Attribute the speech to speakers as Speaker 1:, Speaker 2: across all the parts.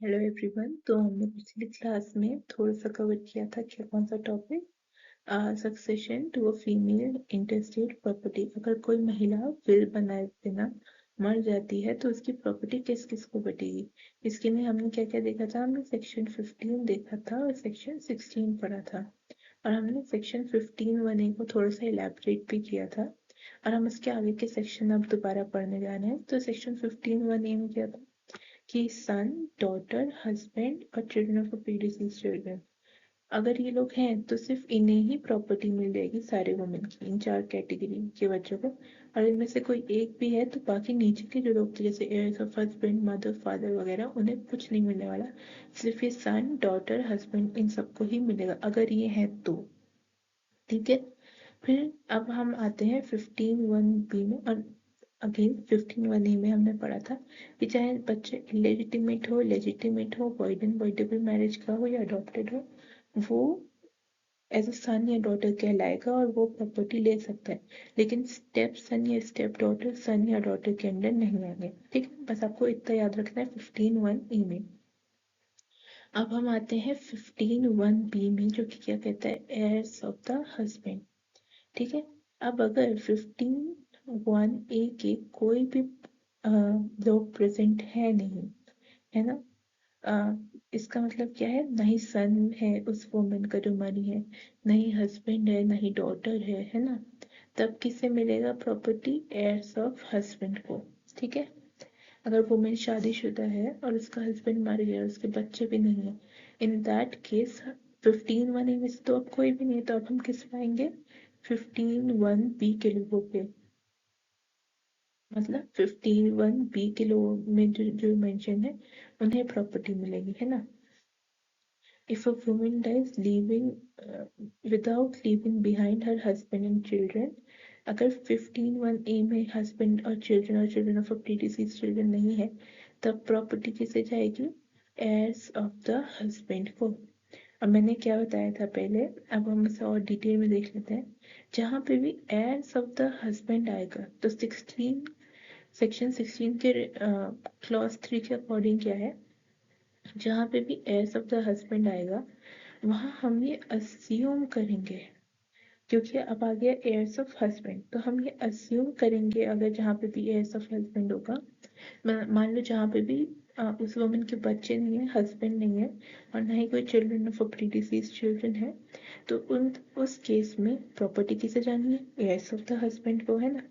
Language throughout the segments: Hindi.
Speaker 1: Hello everyone. तो हमने पिछली क्लास में थोड़ा सा कवर किया था क्या, कौन सा topic, succession to a female intestate property. अगर कोई महिला विल बनाए बिना मर जाती है तो उसकी प्रॉपर्टी किस किस को बटेगी। इसके लिए हमने क्या क्या देखा था, हमने सेक्शन 15 देखा था और सेक्शन 16 पढ़ा था। और हमने सेक्शन 15(1)(a) को थोड़ा सा इलेबोरेट भी किया था। और हम इसके आगे के सेक्शन अब दोबारा पढ़ने जा रहे हैं। तो सेक्शन 15(1)(a) में क्या था कि सन, डॉटर, हस्बैंड और चिल्ड्रन ऑफ प्रीडिसीज चिल्ड्रन, अगर ये लोग हैं तो सिर्फ इन्हें ही प्रॉपर्टी मिल जाएगी, सारे वुमेन की, इन चार कैटेगरी के बच्चों को। और इनमें से कोई एक भी है तो बाकी नीचे के जो लोग थे जैसे heirs of husband, mother, father वगैरह, उन्हें कुछ नहीं मिलने वाला। सिर्फ ये सन, डॉटर, हस्बैंड इन सबको ही मिलेगा अगर ये है तो। ठीक है। फिर अब हम आते हैं 15(1)(b) में। और अगेन 15(1)(a) में हमने पढ़ा था कि चाहे बच्चे इलेजिटिमेट हो, लेजिटिमेट हो, वॉइड एंड वॉइडेबल मैरिज का हो या अडॉप्टेड हो, वो एज अ सन या डॉटर कहलाएगा और वो प्रॉपर्टी ले सकता है। लेकिन स्टेप सन या स्टेप डॉटर सन या डॉटर के अंदर नहीं आएंगे। ठीक है, बस आपको इतना याद रखना है 15(1)(a) में। अब हम आते हैं 15(1)(b) में, जो कि क्या कहता है, heirs ऑफ द हस्बैंड। ठीक है। अब अगर 15(1)(a) के कोई भी लोग प्रेजेंट है नहीं, है ना, इसका मतलब क्या है, ना ही सन है उस वुमन का जो मरी है, ना ही हस्बैंड है, ना ही डॉटर है ना, तब किसे मिलेगा प्रॉपर्टी, heirs ऑफ हस्बैंड को। ठीक है। अगर वुमेन शादीशुदा है और उसका हस्बैंड मर गया, उसके बच्चे भी नहीं है, इन दैट केस 15(1)(a) में से तो अब कोई भी नहीं है, तो अब हम किस पाएंगे, 15(1)(b) के लोगों पे, मतलब 15(1)(b) के लोगों में जो जो मेंशन है उन्हें प्रॉपर्टी मिलेगी, है ना। If a woman dies leaving without leaving behind her husband and children, अगर 15(1)(a) में हस्बैंड और चिल्ड्रन ऑफ प्रीडिसीज चिल्ड्रन नहीं है, तब प्रॉपर्टी किसे जाएगी, heirs ऑफ द हस्बैंड को। अब मैंने क्या बताया था पहले, अब हम इसे और डिटेल में देख लेते हैं। जहाँ पे भी heirs ऑफ द हस्बैंड आएगा तो सेक्शन 16 के क्लॉज 3 के अकॉर्डिंग क्या है, जहाँ पे भी heirs ऑफ द हस्बैंड आएगा वहाँ हम ये अस्यूम करेंगे, क्योंकि अब आ गया heirs ऑफ हस्बैंड, तो हम ये अस्यूम करेंगे अगर जहाँ पे भी heirs ऑफ हस्बैंड होगा, मान लो जहाँ पे भी उस वुमन के बच्चे नहीं है, हस्बैंड नहीं है, और ना ही कोई चिल्ड्रन ऑफ प्रीडिसीज चिल्ड्रन है, तो उस केस में प्रॉपर्टी किसे जानी है, heirs ऑफ द हस्बैंड को, है ना।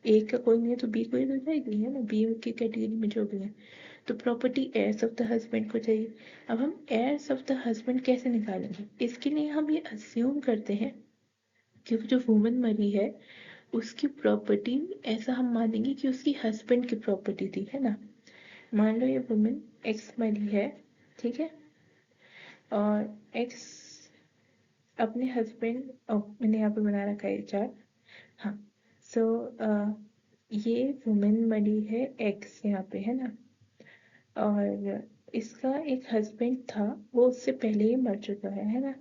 Speaker 1: ए का कोई नहीं है तो बी को ही तो जाएगी, है ना, बी की कैटेगरी में जो भी है, तो property heirs of the husband को चाहिए। अब हम heirs ऑफ द हस्बैंड कैसे निकालेंगे, इसके लिए हम ये अस्यूम करते हैं क्योंकि जो वुमन मरी है उसकी प्रॉपर्टी, ऐसा हम मानेंगे कि उसकी हस्बैंड की प्रॉपर्टी थी, है ना। मान लो ये वुमन एक्स मरी है, ठीक है, और एक्स अपने हस्बैंड, मैंने यहाँ पे बना रखा है चार्ट, हाँ। सो ये वुमन मरी है एक्स यहाँ पे, है ना, और इसका एक हस्बैंड था, वो उससे पहले ही मर चुका है ना।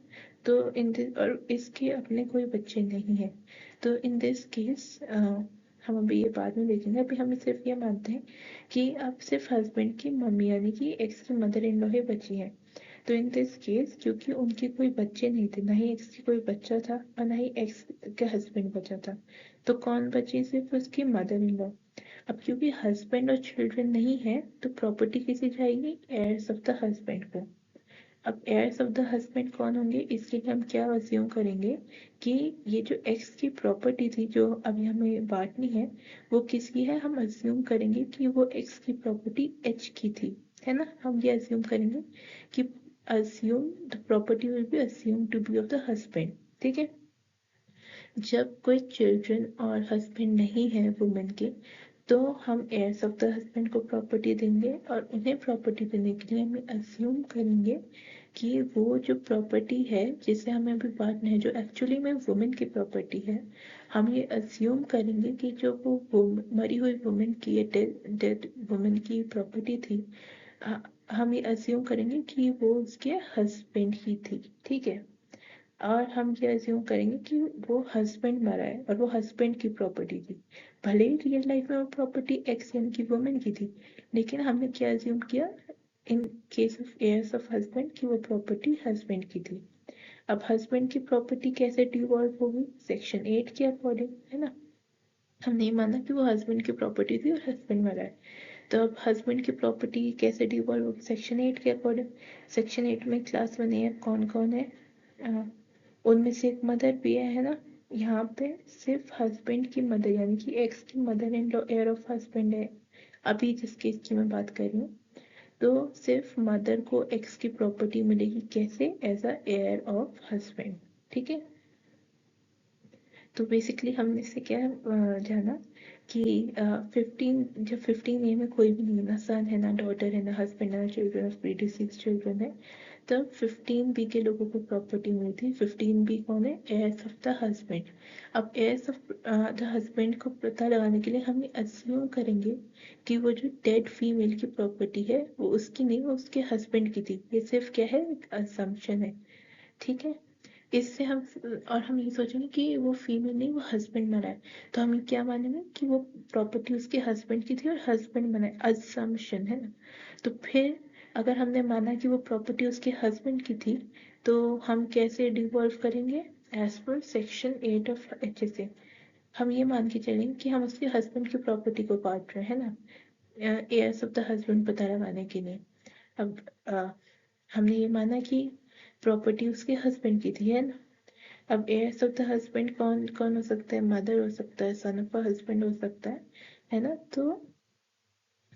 Speaker 1: तो और इसके अपने कोई बच्चे नहीं है, तो इन दिस केस हम अभी ये बाद में देखेंगे, अभी हम सिर्फ ये मानते हैं कि अब सिर्फ हस्बैंड की मम्मी यानी कि एक्स की मदर इन लॉ ही बची है। तो इन दिस केस क्योंकि उनके कोई बच्चे नहीं थे, ना ही एक्स की कोई बच्चा था और ना ही एक्स का हस्बैंड बचा था, तो कौन बची, सिर्फ उसकी मदर इन लॉ। अब क्योंकि हस्बैंड और चिल्ड्रन नहीं है तो प्रॉपर्टी किसे जाएगी, heirs ऑफ द हस्बैंड को। अब heirs ऑफ द हस्बैंड कौन होंगे, इसके लिए हम क्या अज्यूम करेंगे कि ये जो एक्स की प्रॉपर्टी थी जो अभी हमें बांटनी है वो किसकी है, हम अज्यूम करेंगे कि वो एक्स की प्रॉपर्टी एच की थी, है ना। हम ये अज्यूम करेंगे कि assume the property will be assume to be of the husband. ठीक है। जब कोई चिल्ड्रन और हस्बैंड नहीं है वुमेन के, तो हम heirs ऑफ द हस्बैंड को प्रॉपर्टी देंगे और उन्हें प्रॉपर्टी देने के लिए हम अज्यूम करेंगे कि वो जो प्रॉपर्टी है जिसे हमें अभी बांटना है, जो एक्चुअली में वुमेन की प्रॉपर्टी है, हम ये अज्यूम करेंगे कि जो वो मरी हुई वुमेन की, डेड वुमेन की प्रॉपर्टी थी, हम ये अज्यूम करेंगे कि वो उसके हस्बैंड ही थी। ठीक है। और हम ये अज्यूम करेंगे कि वो हस्बैंड मरा है और वो हस्बैंड की प्रॉपर्टी थी, भले ही रियल लाइफ में वो प्रॉपर्टी एक्स यानी कि वुमेन की थी, लेकिन हमने क्या अज्यूम किया, in case of heirs of husband कि वो प्रॉपर्टी हस्बैंड की थी। अब हस्बैंड की प्रॉपर्टी कैसे डिवॉल्व होगी, सेक्शन 8 के अकॉर्डिंग, है ना। हमने माना कि वो हस्बैंड की प्रॉपर्टी थी और हस्बैंड मरा है, तो अब हस्बैंड की प्रॉपर्टी कैसे डिवॉल्व होगी, सेक्शन 8 के अकॉर्डिंग। सेक्शन 8 में क्लास 1 एयर कौन कौन है, उनमें से एक मदर भी है ना। यहाँ पे सिर्फ हस्बैंड की मदर यानी कि एक्स की mother in law air of husband है, अभी जिस केस की मैं बात कर रही हूँ। तो सिर्फ मदर को एक्स की प्रॉपर्टी मिलेगी, कैसे, as a heir of husband, ठीक है। तो बेसिकली हमने इससे क्या जाना कि 15, जब 15 ए में कोई भी नहीं है, ना सन है, ना डॉटर है, ना हस्बैंड है, ना चिल्ड्रन ऑफ प्रीडिसीज्ड चिल्ड्रन है, तब 15 बी के लोगों को प्रॉपर्टी मिली थी। 15 बी कौन है, एयर्स ऑफ द हस्बैंड। अब एयर्स ऑफ द हस्बैंड को पता लगाने के लिए हम अज्यूम करेंगे कि वो जो डेड फीमेल की प्रॉपर्टी है वो उसकी नहीं, वो उसके हस्बैंड की थी। ये सिर्फ क्या है, एक असम्पशन है, ठीक है। इससे हम, और हम ये सोचेंगे कि वो फीमेल नहीं, वो हस्बैंड मरा है, तो हम क्या मानेंगे कि वो प्रॉपर्टी उसके हस्बैंड की थी और हस्बैंड मरा है, असम्पशन है ना। तो फिर अगर हमने माना कि वो प्रॉपर्टी उसके हस्बैंड की थी, तो हम कैसे डिवॉल्व करेंगे, as per section 8 of HSA। हम ये मान के चलेंगे कि हम उसके हस्बैंड की प्रॉपर्टी को काट रहे हैं ना, एयर्स ऑफ द हस्बैंड पता लगाने के लिए। अब हमने ये माना कि प्रॉपर्टी उसके हस्बैंड की थी, है ना। अब एयर्स ऑफ द हस्बैंड कौन कौन हो सकता है, मदर हो सकता है, सन ऑफ अ हस्बैंड हो सकता है ना। तो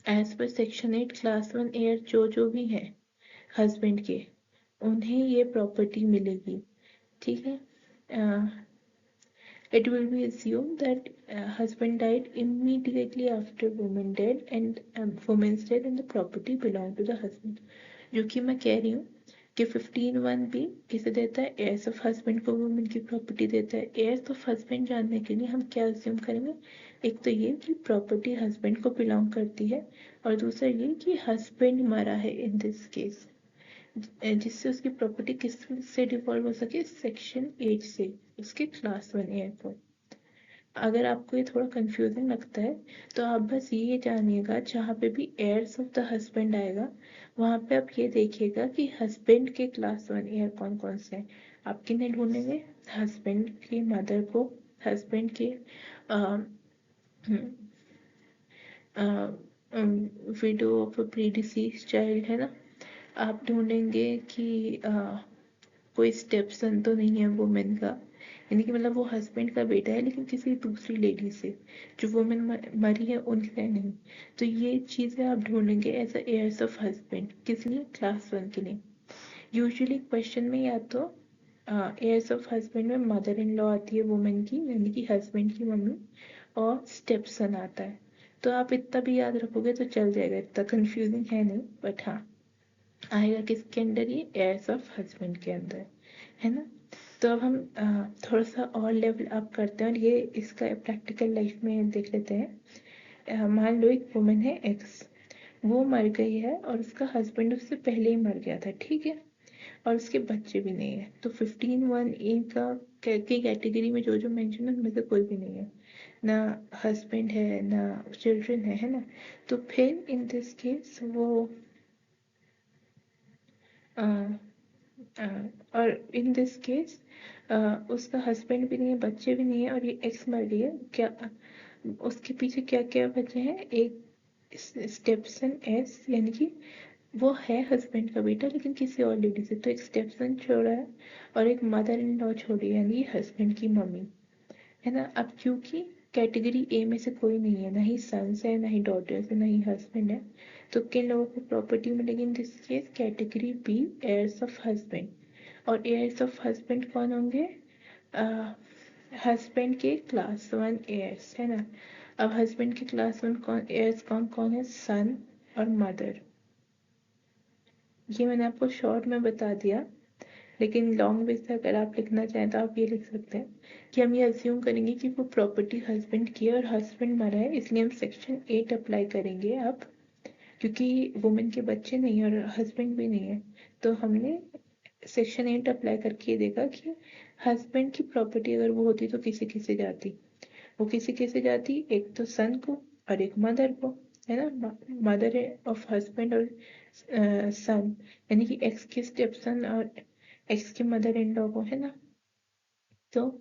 Speaker 1: as per section 8 class 1 air जो भी है हस्बैंड के, उन्हें ये प्रॉपर्टी मिलेगी, ठीक है। It will be assumed that husband died immediately after woman dead and woman's dead and the property belong to the husband। जो कि मैं कह रही हूँ कि 15(1) भी किसे देता है, heirs of husband को वुमेन की प्रॉपर्टी देता है। heirs of husband जानने के लिए हम क्या अज्यूम करेंगे, एक तो ये कि प्रॉपर्टी हस्बैंड को बिलोंग करती है, और दूसरा ये कि हस्बैंड मरा है इन दिस केस, जिससे उसकी प्रॉपर्टी किस से डिवॉल्व हो सके, सेक्शन 8 से, उसके क्लास 1 एयर पर। अगर आपको ये थोड़ा कंफ्यूजिंग लगता है तो आप बस ये जानिएगा, जहाँ पे भी एयर्स ऑफ द हस्बैंड आएगा वहाँ पे आप ये देखिएगा कि हस्बैंड के क्लास 1 एयर कौन कौन से हैं। आप किन्हें ढूंढेंगे, हस्बैंड की मदर को, हस्बैंड के विडो ऑफ प्रीडिसीज चाइल्ड, है ना। आप ढूंढेंगे कि कोई स्टेप सन तो नहीं है वुमेन का, यानी कि मतलब वो हस्बैंड का बेटा है लेकिन किसी दूसरी लेडी से, जो वुमेन मरी है उनसे नहीं। तो ये चीज़ें आप ढूंढेंगे as a heirs of husband, किस लिए, क्लास 1 के लिए। यूजुअली क्वेश्चन में या तो एयर्स ऑफ हस्बैंड में मदर इन लॉ आती है वुमेन की, यानी कि हस्बैंड की मम्मी, और स्टेप सन आता है। तो आप इतना भी याद रखोगे तो चल जाएगा, इतना कंफ्यूजिंग है नहीं, बट हाँ आएगा किसके अंदर, ये एयर्स ऑफ हस्बैंड के अंदर, है ना। तो अब हम थोड़ा सा और लेवल अप करते हैं और ये इसका प्रैक्टिकल लाइफ में देख लेते हैं। मान लो एक वुमन है एक्स, वो मर गई है और उसका हस्बैंड उससे पहले ही मर गया था, ठीक है, और उसके बच्चे भी नहीं है। तो 15(1)(a) की कैटेगरी में जो जो मेंशन है उनमें से कोई भी नहीं है, ना हस्बैंड है ना चिल्ड्रन है ना। तो फिर इन दिस केस वो अ, अ, और इन दिस केस उसका हस्बैंड भी नहीं है, बच्चे भी नहीं है, और ये एक्स मर गई है, क्या उसके पीछे क्या क्या बचे हैं, एक स्टेपसन एस, यानी कि वो है हस्बैंड का बेटा लेकिन किसी और लेडी से, तो एक स्टेपसन छोड़ा है और एक मदर इन लॉ छोड़ी है, यानी हस्बैंड की मम्मी, है ना। अब क्योंकि कैटेगरी ए में से कोई नहीं है, ना ही सन्स है, ना ही डॉटर्स है, ना ही हस्बैंड है, तो किन लोगों को प्रॉपर्टी मिलेगी in this case, category B, heirs of husband. और एयर्स ऑफ हस्बैंड कौन होंगे, हस्बैंड के क्लास 1 एयर्स, है ना। अब हस्बैंड के क्लास 1 कौन एयर्स कौन कौन है, सन और मदर। ये मैंने आपको शॉर्ट में बता दिया, लेकिन लॉन्ग वे से अगर आप लिखना चाहें तो आप ये लिख सकते हैं कि हम ये अज्यूम करेंगे कि वो प्रॉपर्टी हस्बैंड की है और हस्बैंड मरा है, इसलिए हम सेक्शन 8 अप्लाई करेंगे अब, क्योंकि वुमेन के बच्चे नहीं और हस्बैंड भी नहीं है। तो हमने सेक्शन 8 अप्लाई करके ये देखा कि हस्बैंड की प्रॉपर्टी अगर वो होती तो किसे किसे जाती, वो किसे किसे जाती, एक तो सन को और एक मदर को, है ना। मदर ऑफ हस्बैंड और सन, यानी कि एक्स के स्टेप सन और एक्स के मदर इन लॉ को, है ना। तो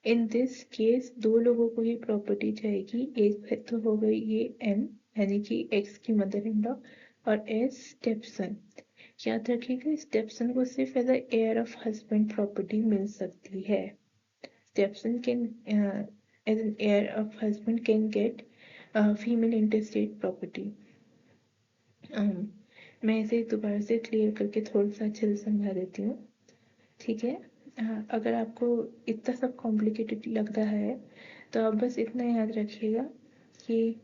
Speaker 1: इन दिस केस दो लोगों को ही प्रॉपर्टी जाएगी। एक है तो हो गई ये एन, यानी कि एक्स की मदर इन लॉ, और एस स्टेप सन। याद रखिएगा स्टेप सन को सिर्फ as heir of husband property मिल सकती है। Step son can as an heir of husband can get female interstate property. मैं इसे दोबारा से क्लियर करके थोड़ा सा अच्छे से समझा देती हूँ, ठीक है। अगर आपको इतना सब कॉम्प्लिकेटेड लग रहा है तो आप बस इतना याद रखिएगा कि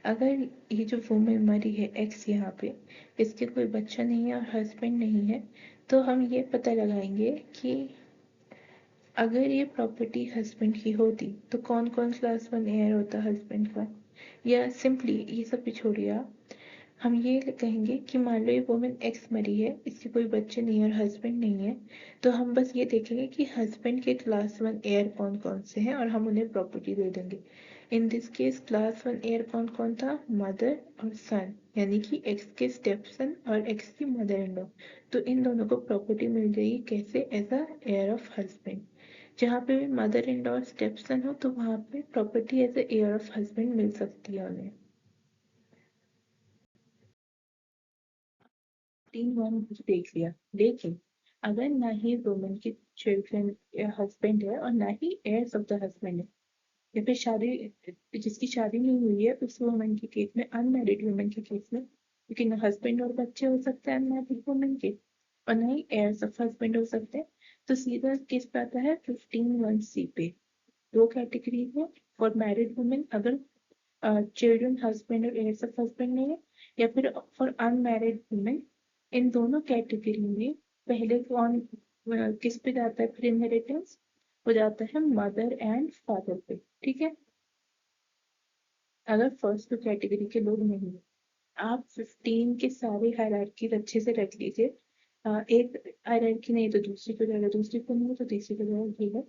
Speaker 1: अगर ये जो वुमेन मरी है एक्स यहाँ पे, इसके कोई बच्चा नहीं है और हस्बैंड नहीं है, तो हम ये पता लगाएंगे कि अगर ये प्रॉपर्टी हस्बैंड की होती तो कौन कौन क्लास वन एयर होता हस्बैंड का, या सिंपली ये सब भी छोड़िए आप, हम ये कहेंगे कि मान लो ये वुमेन एक्स मरी है, इसके कोई बच्चे नहीं है और हस्बैंड नहीं है, तो हम बस ये देखेंगे कि हस्बैंड के क्लास वन एयर कौन कौन से हैं और हम उन्हें प्रॉपर्टी दे देंगे। इन this case class one air कौन कौन था, मदर और सन, यानी कि एक्स के स्टेप सन और एक्स की मदर इन लॉ। तो इन दोनों को प्रॉपर्टी मिल जाएगी कैसे, as a heir of husband. जहाँ पे भी mother in law step son हो तो वहाँ पे property as a heir of husband मिल सकती है उन्हें। 3-1 देख लिया, लेकिन अगर ना ही वुमेन के चिल्ड्रन या हस्बैंड है और ना ही heirs ऑफ द हस्बैंड है, या फिर शादी जिसकी शादी नहीं हुई है उस वुमेन के केस में, अनमैरिड वुमेन के केस में, लेकिन हस्बैंड और बच्चे हो सकते हैं अनमैरिड वुमेन के, और ना ही heirs ऑफ हस्बैंड हो सकते हैं, तो सीधा केस पे आता है 15(1)(c) पे। दो कैटेगरी है फॉर मैरिड वुमेन, अगर चिल्ड्रन हस्बैंड और heirs ऑफ हस्बैंड नहीं है, या फिर फॉर अनमैरिड वुमेन। इन दोनों कैटेगरी में पहले कौन किस पे जाता है फिर इनहेरिटेंस, हो जाता है मदर एंड फादर पे, ठीक है। अगर फर्स्ट टू कैटेगरी के लोग नहीं है, आप 15 के सारे हायरार्की अच्छे से रख लीजिए। एक हायरार्की नहीं तो दूसरी को जाएगा, दूसरी को नहीं तो तीसरी को जाएगा, ठीक है।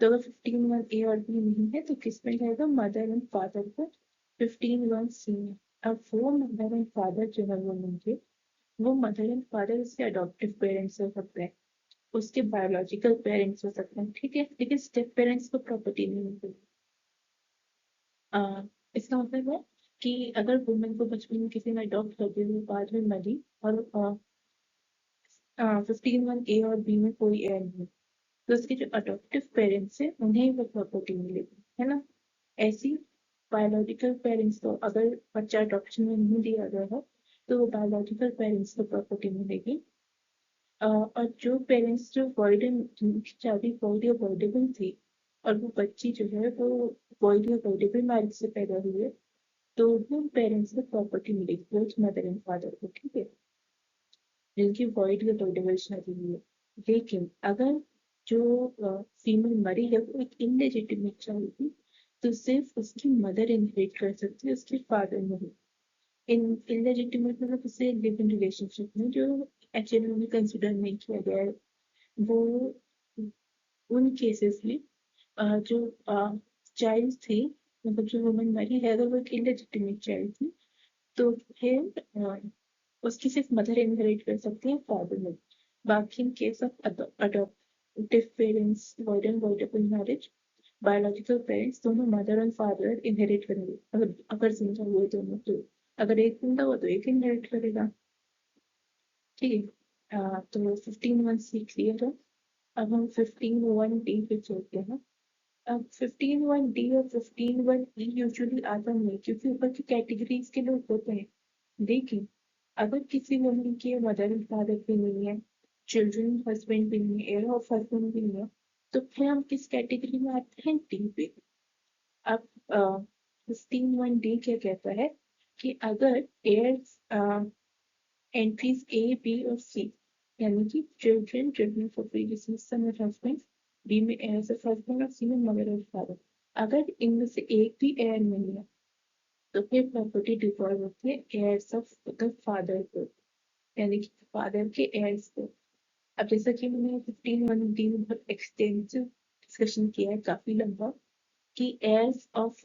Speaker 1: तो अगर 15(1)(a) और बी नहीं है तो किस में जाएगा, मदर एंड फादर को 15(1)(c) में। अब वो मदर एंड फादर जो है वो उनके, वो मदर एंड फादर उसके अडॉप्टिव पेरेंट्स हो सकते हैं, उसके बायोलॉजिकल पेरेंट्स हो सकते हैं, ठीक है, लेकिन स्टेप पेरेंट्स को प्रॉपर्टी नहीं मिलती। इसका मतलब है कि अगर वुमेन को बचपन में किसी ने अडॉप्ट कर दिया, वो बाद में मरी और 15(1)(a) और बी में कोई एयर नहीं, तो उसके जो अडॉप्टिव पेरेंट्स है उन्हें वो प्रॉपर्टी मिलेगी, है ना। ऐसी बायोलॉजिकल पेरेंट्स को अगर बच्चा अडॉप्शन में नहीं दिया गया है तो वो बायोलॉजिकल पेरेंट्स को प्रॉपर्टी मिलेगी। और जो पेरेंट्स जो वर्ल्ड जिनकी शादी वर्ल्ड या वर्ल्डेबल थी और वो बच्ची जो है वो वर्ल्ड या वर्ल्डेबल मैरिज से पैदा हुई है, तो उन पेरेंट्स को प्रॉपर्टी मिलेगी, बोथ मदर एंड फादर को, ठीक है, जिनकी वर्ल्ड या वर्ल्डेबल शादी हुई है। लेकिन अगर जो फीमेल मरी है वो एक इनलेजिटिमेट चाइल्ड थी, तो सिर्फ उसकी मदर इनहेरिट कर सकती है, उसके फादर नहीं। इन इलेजिटिमेट मतलब उससे लिव इन रिलेशनशिप में जो एक्चुअली में कंसिडर नहीं किया गया है, वो उन केसेस में जो चाइल्ड थी, मतलब जो वुमन मरी है अगर वो एक इलेजिटिमेट चाइल्ड थी, तो फिर उसकी सिर्फ मदर इनहेरिट कर सकती है, फादर नहीं। बाकी इन case of adoptive parents, void and voidable marriage, biological parents दोनों मदर एंड फादर इनहेरिट करेंगे, अगर अगर जिंदा हुए दोनों तो। अगर एक जिंदा हुआ तो एक इनहेरिट करेगा, ठीक है। तो 15(1)(c) क्लियर है। अब हम 15(1)(d) पे चलते हैं। अब 15(1)(d) और 15(1)(e) यूजुअली आता नहीं है क्योंकि ऊपर की कैटेगरीज के लोग होते हैं, लेकिन अगर किसी वुमन के मदर एंड फादर भी नहीं है, चिल्ड्रन हस्बैंड भी नहीं है, एयर ऑफ हस्बैंड भी नहीं है, तो फिर हम किस कैटेगरी में आते हैं, डी पे। अब 15(1)(d) क्या कहता है कि अगर एयर एंट्रीज ए बी और सी, यानी कि चिल्ड्रन चिल्ड्रन फॉर प्रीवियस सन और हस्बैंड, बी में एयर्स ऑफ हस्बैंड और सी में मदर और फादर, अगर इनमें से एक भी एयर नहीं है तो फिर प्रॉपर्टी डिवॉल्व होती है एयर्स ऑफ द फादर को, यानी कि फादर के एयर्स को। अब जैसा कि मैंने 15(1)(d) में बहुत एक्सटेंसिव डिस्कशन किया है, काफी लंबा, कि एयर्स ऑफ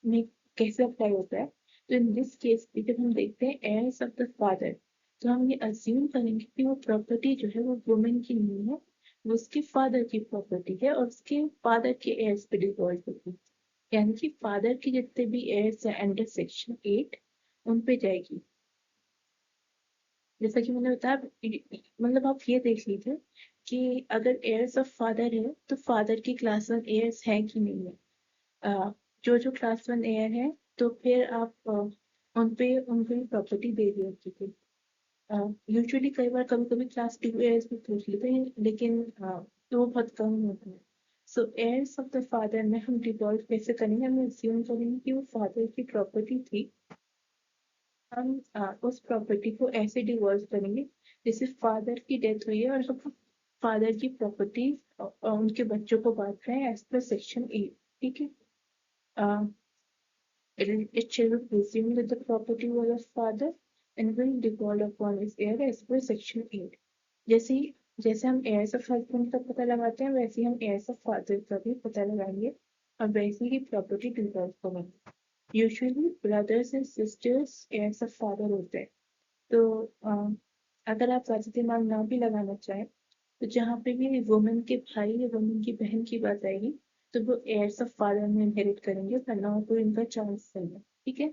Speaker 1: में कैसे अप्लाई होता है, तो इन दिस केस जब हम देखते हैं एयर्स ऑफ द फादर, तो हम ये अज्यूम करेंगे कि वो प्रॉपर्टी जो है वो वुमेन की नहीं है, वो उसके फादर की प्रॉपर्टी है और उसके फादर के एयर्स पे डिवॉल्व होगी। यानी कि फादर के जितने भी एयर्स हैं अंडर सेक्शन 8 उन पे जाएगी। जैसा कि मैंने बताया, मतलब आप ये देख लीजिए कि अगर एयर्स ऑफ फादर है तो फादर की क्लास 1 एयर्स हैं कि नहीं है। अ, जो जो क्लास 1 एयर है तो फिर आप उन पे प्रॉपर्टी दे दी होती थी। यूजुअली कई बार कभी कभी क्लास 2 एयर्स भी पूछ लेते हैं, लेकिन तो वो बहुत कम होता है। सो एयर्स ऑफ द फादर में हम डिवॉल्व कैसे करेंगे, हम assume करेंगे कि वो फादर की प्रॉपर्टी थी। हम उस प्रॉपर्टी को ऐसे डिवॉल्व करेंगे जैसे फादर की डेथ हुई है और हम फादर की प्रॉपर्टी उनके बच्चों को बांट रहे हैं एज पर सेक्शन 8। ठीक है। it shall be presumed that the property was of father and will devolve upon his heir as per section 8। जैसे ही जैसे हम heirs of husband का पता लगाते हैं वैसे ही हम heirs of father का भी पता लगाएंगे और वैसे ही प्रॉपर्टी डिवॉल्व करेंगे। Usually brothers and sisters heirs of father होते हैं। तो अगर आप ज्यादा दिमाग ना भी लगाना चाहें तो जहाँ पे भी वुमेन के भाई या वुमेन की बहन की बात आएगी तो वो heirs ऑफ फादर में इनहेरिट करेंगे, वरना तो इनका चांस नहीं है। ठीक है।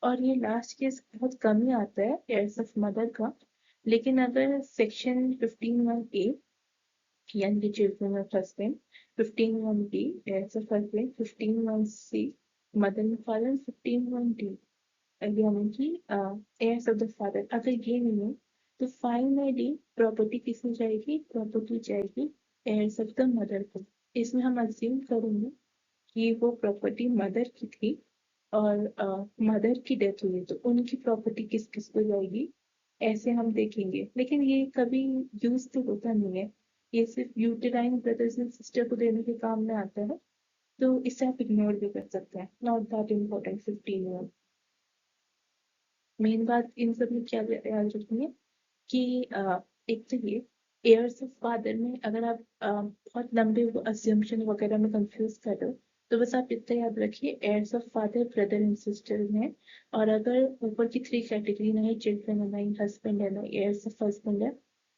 Speaker 1: और ये लास्ट केस बहुत कम ही आता है heirs ऑफ मदर का। लेकिन अगर सेक्शन 15(1)(a) यानी कि children of husband, 15(1)(b) heirs of husband, 15(1)(c) mother and father, 15(1)(d) यानी कि heirs ऑफ द फादर, अगर ये नहीं है तो फाइनली प्रॉपर्टी किसमें जाएगी, प्रॉपर्टी जाएगी heirs ऑफ द मदर को। इसमें हम अज्यूम करेंगे कि वो प्रॉपर्टी मदर की थी और मदर की डेथ हुई है तो उनकी प्रॉपर्टी किस किस को जाएगी, ऐसे हम देखेंगे। लेकिन ये कभी यूज तो होता नहीं है, ये सिर्फ यूटेराइन ब्रदर्स एंड सिस्टर को देने के काम में आता है। तो इसे आप इग्नोर भी कर सकते हैं, नॉट दैट इम्पोर्टेंट। 15 मेन बात इन सब में क्या याद रखनी है कि एक तो ये एयर्स ऑफ फादर में अगर आप बहुत लंबे अज्यूम्पशन वगैरह में कंफ्यूज कर रहे हो तो बस आप इतना याद रखिए heirs of father brother and sister हैं। और अगर ऊपर की 3 कैटेगरी ना ही चिल्ड्रन है, ना ही हस्बैंड है, ना एयर्स ऑफ हस्बैंड है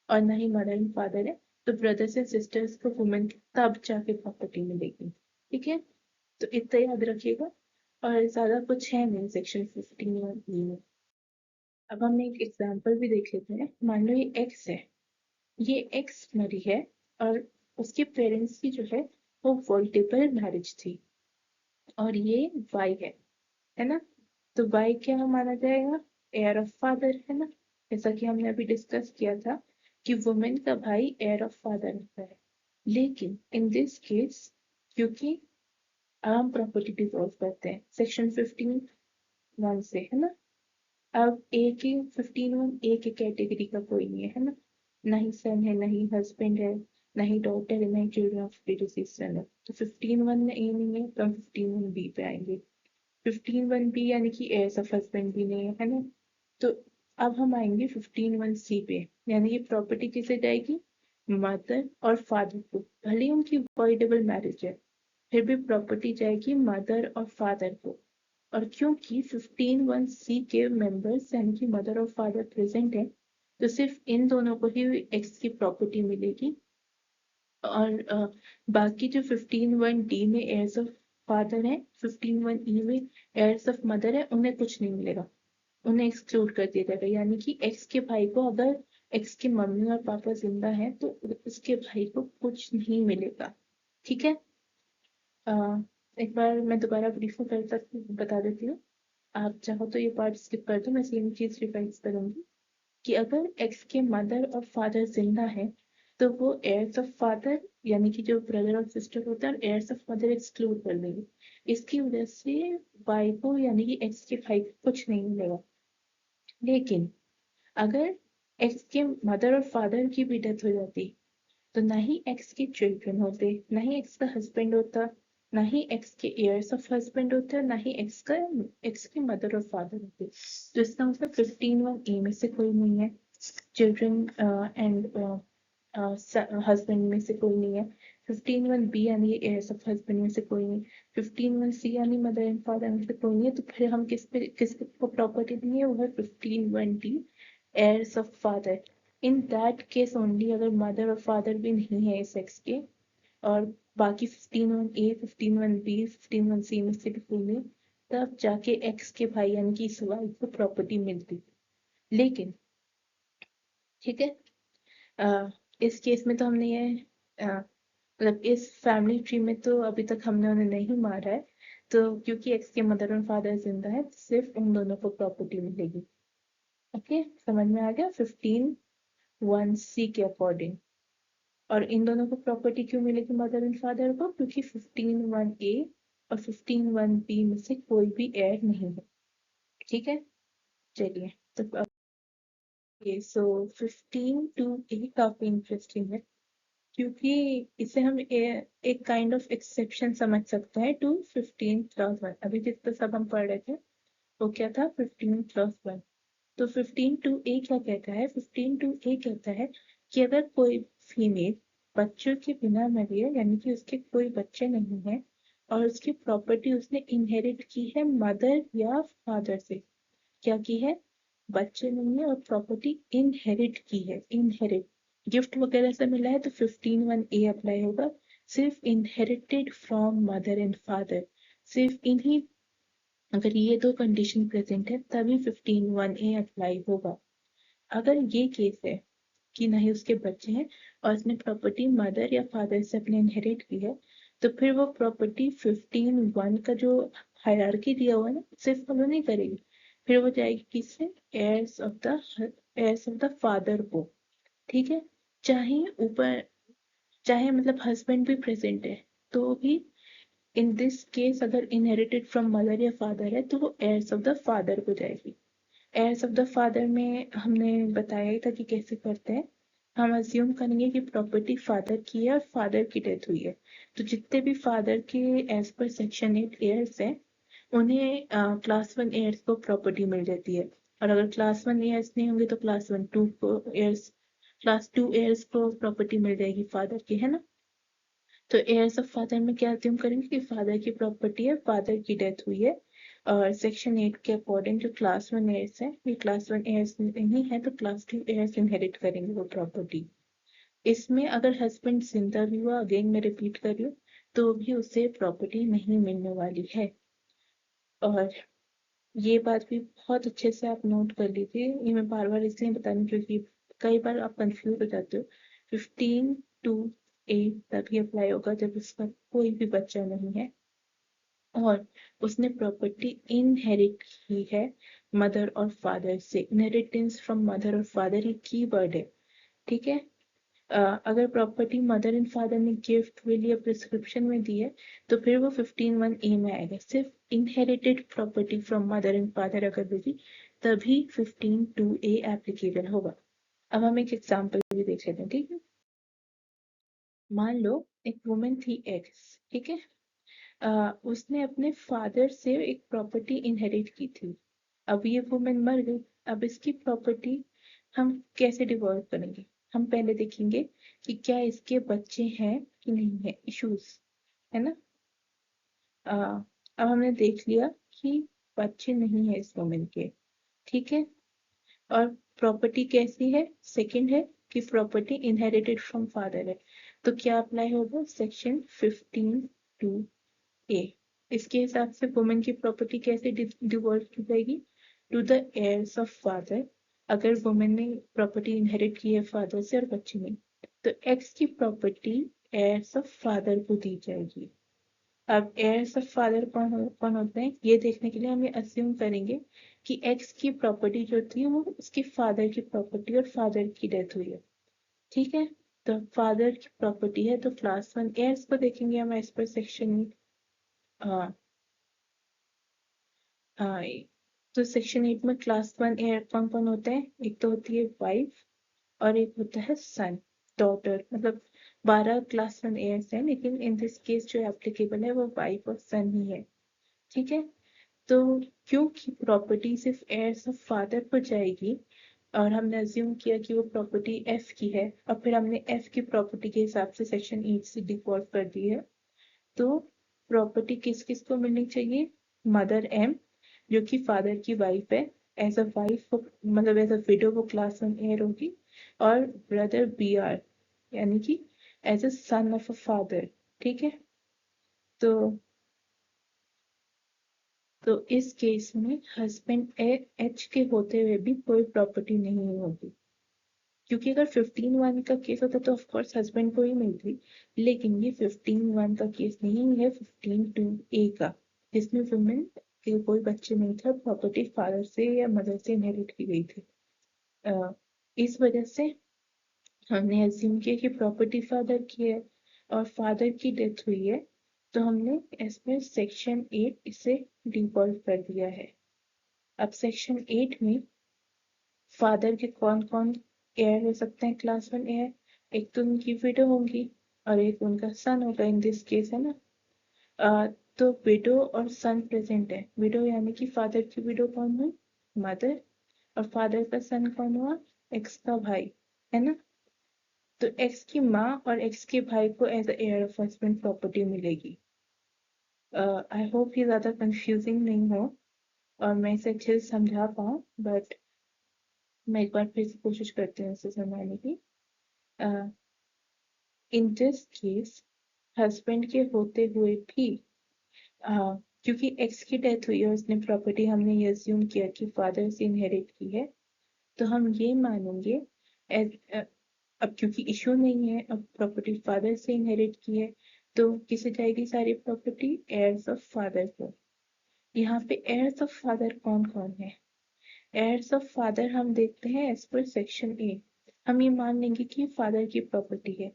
Speaker 1: और ना ही मदर एंड फादर है, तो ब्रदर्स एंड सिस्टर्स को वुमेन तब जाके प्रॉपर्टी मिलेगी। ठीक है। तो इतना याद रखिएगा और ज्यादा कुछ है नहीं सेक्शन 15 में। अब हम एक एग्जाम्पल भी देख लेते हैं। मान लो ये एक्स है, ये एक्स मरी है और उसके पेरेंट्स की जो है वो वोल्टेबल मैरिज थी और ये वाई है ना। तो वाई क्या माना जाएगा, एयर ऑफ फादर है ना। जैसा कि हमने अभी डिस्कस किया था कि वुमेन का भाई एयर ऑफ फादर होता है। लेकिन इन दिस केस क्योंकि हम प्रॉपर्टी डिवॉल्व करते हैं सेक्शन 15(1) से, है ना। अब ए के 15(1) ए के कैटेगरी का कोई नहीं है ना। ना ही सन है, ना ही हस्बैंड है, ना ही डॉटर है, ना ही चिल्ड्रन ऑफ डिसीज सन है। तो 15(1) में ए नहीं है तो हम 15(1)(b) पे आएंगे। 15(1)(b) यानी कि एज ऑफ हस्बैंड भी नहीं है ना। तो अब हम आएंगे 15(1)(c) पे, यानी कि प्रॉपर्टी किसे जाएगी, मदर और फादर को। भले ही उनकी वॉइडेबल मैरिज है फिर भी प्रॉपर्टी जाएगी मदर और फादर को। और क्योंकि 15(1)(c) के मेंबर्स यानी कि मदर और फादर प्रेजेंट है तो सिर्फ इन दोनों को ही एक्स की प्रॉपर्टी मिलेगी। और बाकी जो 15(1)(d) में एयर्स ऑफ फादर है, 15(1)(e) में एयर्स ऑफ मदर है, उन्हें कुछ नहीं मिलेगा, उन्हें एक्सक्लूड कर दिया जाएगा। यानी कि एक्स के भाई को, अगर एक्स की मम्मी और पापा जिंदा हैं तो उसके भाई को कुछ नहीं मिलेगा। ठीक है। अ, एक बार मैं दोबारा ब्रीफ में कर सकती बता देती हूँ। आप चाहो तो ये पार्ट स्किप कर दो, मैं सेम चीज रिवाइज करूंगी कि अगर एक्स के मदर और फादर जिंदा है तो वो एयर्स ऑफ फादर यानी कि जो ब्रदर और सिस्टर होता है एयर्स ऑफ मदर एक्सक्लूड कर देंगे। इसकी वजह से वाई को यानी कि एक्स के भाई को कुछ नहीं मिलेगा। लेकिन अगर एक्स के मदर और फादर की भी डेथ हो जाती तो ना ही एक्स के चिल्ड्रन होते, ना ही एक्स का हस्बैंड होता, ना ही एक्स के एयर्स ऑफ हस्बैंड होते, ना ही एक्स की मदर और फादर होते। तो इसका मतलब 15(1)(a) में से कोई नहीं है, चिल्ड्रन एंड हस्बैंड में से कोई नहीं है, 15(1)(b) यानी एयर्स ऑफ हस्बैंड में से कोई नहीं, 15(1)(c) यानी मदर एंड फादर में से कोई नहीं है। तो फिर हम किस को प्रॉपर्टी देंगे, वो है 15(1)(d) heirs of father, in that case only, अगर मदर और फादर भी नहीं है इस एक्स के, और बाकी 15(1)A 15(1)B 15(1)C में से भी कोई नहीं, तब जाके एक्स के भाई यानी कि इस वाइफ को प्रॉपर्टी मिलती। लेकिन ठीक है, इस केस में तो हमने ये मतलब इस फैमिली ट्री में तो अभी तक हमने उन्हें नहीं मारा है, तो क्योंकि एक्स के मदर और फादर जिंदा है, सिर्फ उन दोनों को प्रॉपर्टी मिलेगी। ओके, समझ में आ गया 15(1)C के अकॉर्डिंग। और इन दोनों को प्रॉपर्टी क्यों मिलेगी मदर एंड फादर को, क्योंकि 15(1)A और 15(1)B में से कोई भी एड नहीं है। ठीक है, चलिए तो सो 15(2)A काफी इंटरेस्टिंग है, क्योंकि इसे हम एक काइंड ऑफ एक्सेप्शन समझ सकते हैं टू 15(1). अभी जितना सब हम पढ़ रहे थे वो क्या था, 15(1). तो 15(2)A क्या कहता है, 15(2)A कहता है कि अगर कोई फीमेल बच्चों के बिना मरी है, यानी कि उसके कोई बच्चे नहीं है, और उसकी प्रॉपर्टी उसने इनहेरिट की है मदर या फादर से, क्या की है, बच्चे नहीं है और प्रॉपर्टी इनहेरिट की है, इनहेरिट गिफ्ट वगैरह से मिला है, तो 15(1)A अप्लाई होगा। सिर्फ inherited from mother and father, सिर्फ इन्हीं, अगर ये दो कंडीशन प्रेजेंट है तभी 15(1)A अप्लाई होगा। अगर ये केस है कि नहीं उसके बच्चे हैं और उसने प्रॉपर्टी मदर या फादर से अपने इनहेरिट की है, तो फिर वो प्रॉपर्टी 15(1) का जो हायरार्की दिया हुआ है ना, सिर्फ फॉलो नहीं करेगी, फिर वो जाएगी किससे, heirs of the फादर को। ठीक है, चाहे ऊपर, चाहे मतलब हस्बैंड भी प्रेजेंट है तो भी, इन दिस केस अगर इनहेरिटेड फ्रॉम मदर या फादर है तो वो heirs of the फादर को जाएगी। heirs of the फादर में हमने बताया ही था कि कैसे करते हैं। हम अज्यूम करेंगे कि प्रॉपर्टी फादर की है और फादर की डेथ हुई है, तो जितने भी फादर के एज पर सेक्शन 8 एयर्स हैं, उन्हें क्लास 1 एयर्स को प्रॉपर्टी मिल जाती है। और अगर क्लास 1 एयर्स नहीं होंगे तो क्लास 1 2 को एयर्स, क्लास 2 एयर्स को प्रॉपर्टी मिल जाएगी फादर की, है ना। तो एयर्स ऑफ फादर में क्या अज्यूम करेंगे कि फादर की प्रॉपर्टी है, फादर की डेथ हुई है, और सेक्शन 8 के अकॉर्डिंग जो क्लास 1 एयर्स है, ये क्लास 1 एयर्स नहीं है तो क्लास 2 एयर्स इनहेरिट करेंगे वो प्रॉपर्टी। इसमें अगर हस्बैंड जिंदा भी हुआ, अगेन मैं रिपीट कर रही हूँ, तो भी उसे प्रॉपर्टी नहीं मिलने वाली है। और ये बात भी बहुत अच्छे से आप नोट कर लीजिए, ये मैं बार बार इसलिए बता रही हूँ क्योंकि कई बार आप कंफ्यूज हो जाते हो। 15(2)A तभी अप्लाई होगा जब उसका कोई भी बच्चा नहीं है और उसने प्रॉपर्टी इनहेरिट की है मदर और फादर से। इनहेरिटेंस फ्रॉम मदर और फादर ही की वर्ड है। ठीक है, अगर प्रॉपर्टी मदर एंड फादर ने गिफ्ट विल या प्रिस्क्रिप्शन में दी है तो फिर वो 15(1)A में आएगा। सिर्फ inherited property from mother and father अगर मिली तभी 15(2)A एप्लीकेबल होगा। अब हम एक एग्जांपल भी देख लेते हैं, ठीक है। मान लो एक वुमेन थी एक्स, ठीक है, उसने अपने फादर से एक प्रॉपर्टी इनहेरिट की थी। अब ये वुमेन मर गई, अब इसकी प्रॉपर्टी हम कैसे डिवॉल्व करेंगे, हम पहले देखेंगे कि क्या इसके बच्चे हैं कि नहीं है, इश्यूज, है ना। अब हमने देख लिया कि बच्चे नहीं है इस वुमेन के, ठीक है, और प्रॉपर्टी कैसी है, सेकंड है कि प्रॉपर्टी इनहेरिटेड फ्रॉम फादर है, तो क्या अप्लाई होगा, सेक्शन 15(2)A। इसके हिसाब से वुमेन की प्रॉपर्टी कैसे डिवॉल्व की जाएगी, to the heirs of father. अगर वुमेन ने प्रॉपर्टी इनहेरिट की है फादर से और बच्चे नहीं, तो एक्स की प्रॉपर्टी heirs ऑफ फादर को दी जाएगी। अब heirs ऑफ फादर कौन होते हैं, ये देखने के लिए हम ये अज्यूम करेंगे कि एक्स की प्रॉपर्टी जो थी वो उसके फादर की प्रॉपर्टी और फादर की डेथ हुई है। ठीक है, तो फादर की प्रॉपर्टी है तो क्लास 1 heirs को देखेंगे हम एज पर सेक्शन। हाँ, हाँ, तो सेक्शन 8 में क्लास 1 एयर कौन कौन होते हैं, एक तो होती है वाइफ और एक होता है सन, डॉटर, मतलब 12 क्लास 1 एयर्स हैं, लेकिन इन दिस केस जो एप्लीकेबल है वो वाइफ और सन ही है। ठीक है, तो क्योंकि प्रॉपर्टी सिर्फ heirs ऑफ फादर को जाएगी और हमने अज्यूम किया कि वो प्रॉपर्टी एफ की है, और फिर हमने एफ की प्रॉपर्टी के हिसाब से सेक्शन 8 से डिफॉल्ट कर दी है, तो प्रॉपर्टी किस किस को मिलनी चाहिए, मदर एम जो कि फादर की वाइफ है, एज अ वाइफ मतलब एज अ विडो वो क्लास 1 एयर होगी, और ब्रदर BR यानी कि as a son of a father. ठीक है, तो इस केस में हस्बैंड H के होते हुए भी कोई प्रॉपर्टी नहीं होगी, क्योंकि अगर 15(1) का केस होता तो ऑफकोर्स हस्बैंड को ही मिलती, लेकिन ये 15(1) का केस नहीं है, 15(2)A का, जिसमें वुमेन के कोई बच्चे नहीं थे, प्रॉपर्टी फादर से या मदर से इनहेरिट की गई थी। इस वजह से हमने अज्यूम किया कि प्रॉपर्टी फादर की है और फादर की डेथ हुई है, तो हमने इसमें सेक्शन 8 इसे डिफॉल्व कर दिया है। अब सेक्शन 8 में फादर के कौन कौन एयर हो सकते हैं क्लास 1 एयर, एक तो उनकी विडो होंगी और एक उनका सन होगा, इन दिस केस है ना। तो विडो और सन प्रेजेंट है। विडो यानी कि फादर की विडो कौन हुई, मदर, और फादर का सन कौन हुआ, एक्स का भाई, है ना। तो एक्स की माँ और एक्स के भाई को as heir of husband property मिलेगी। आई होप ये ज्यादा कंफ्यूजिंग नहीं हो और मैं इसे अच्छे से समझा पाऊँ, बट मैं एक बार फिर से कोशिश करती हूँ इसे समझाने की। इन दिस केस हस्बैंड के होते हुए भी क्योंकि एक्स की डेथ हुई है, उसने प्रॉपर्टी हमने ये अज्यूम किया कि फादर से इनहेरिट की है, तो हम ये मानेंगे अब क्योंकि इशू नहीं है, अब प्रॉपर्टी फादर से इनहेरिट की है, तो किसे जाएगी सारी प्रॉपर्टी, एयर्स ऑफ फादर को। यहाँ पे एयर्स ऑफ फादर कौन कौन है, एयर्स ऑफ फादर हम देखते हैं एज पर सेक्शन 8। हम ये मान लेंगे कि फादर की प्रॉपर्टी है,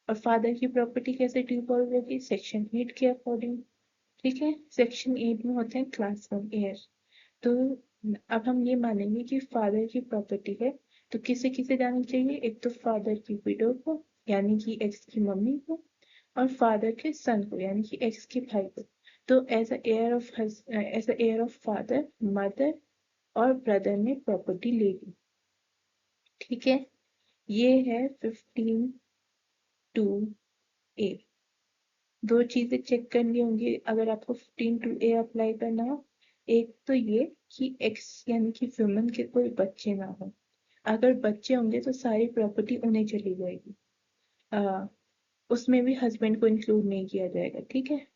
Speaker 1: और फादर की प्रॉपर्टी कैसे डिवॉल्व होगी, सेक्शन 8 के अकॉर्डिंग। ठीक है, सेक्शन 8 में होते हैं क्लास 1 एयर। तो अब हम ये मानेंगे कि फादर की प्रॉपर्टी है, तो किसे किसे जानी चाहिए, एक तो फादर की विडो को यानी कि एक्स की मम्मी को, और फादर के सन को यानी कि एक्स के भाई को। तो as a heir of father, mother और ब्रदर ने प्रॉपर्टी ले ली। ठीक है, ये है 15(2)A। दो चीजें चेक करनी होंगी अगर आपको 15(2)A अप्लाई करना हो। एक तो ये कि एक्स यानी कि वुमन के कोई बच्चे ना हो, अगर बच्चे होंगे तो सारी प्रॉपर्टी उन्हें चली जाएगी, आ, उसमें भी हस्बैंड को इंक्लूड नहीं किया जाएगा। ठीक है,